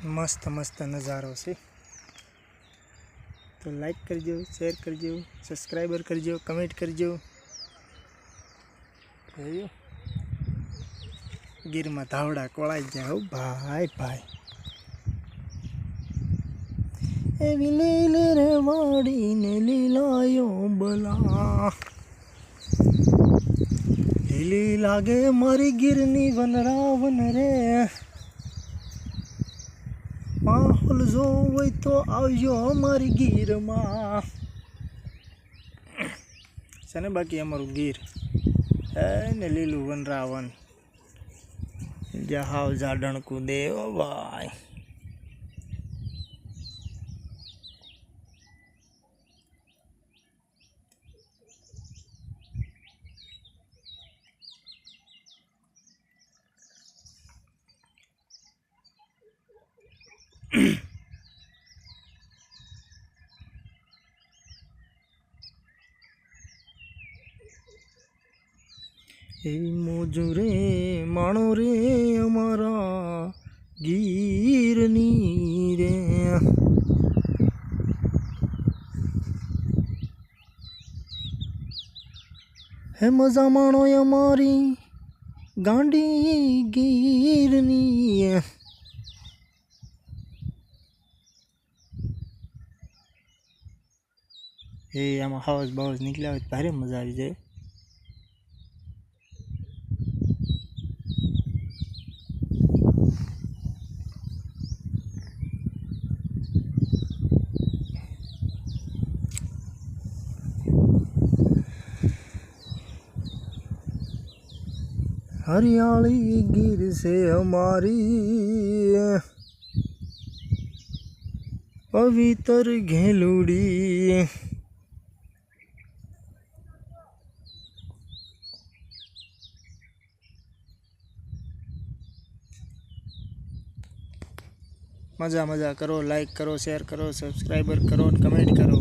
मस्त मस्त नज़ारो से। तो लाइक करजो, शेर करजो, सब्सक्राइबर करजो, कमेंट करजो। गिर में धावड़ा कोळाई जाओ भाई भाई। एवी लीले रे वाड़ी ने लीलायो बला, लीली लागे मारी गिरनी वन रावण रे। माहौल जोवै तो आवजो मारी गीर में छे बाकी अमरु गीर ने लीलू वन रावण जहाव जाडण कूदे ओ भाई। मोजू रे माणो रे अमारा गीरनी रे। हे मजा माणो अमारी गांडी गीरनी। हे आम हाउस बाउस निकल्या हो भारे मजा आई जाए। हरियाली गिर से हमारी पवित्र घेलुड़ी। मजा मजा करो, लाइक करो, शेयर करो, सब्सक्राइबर करो, कमेंट करो।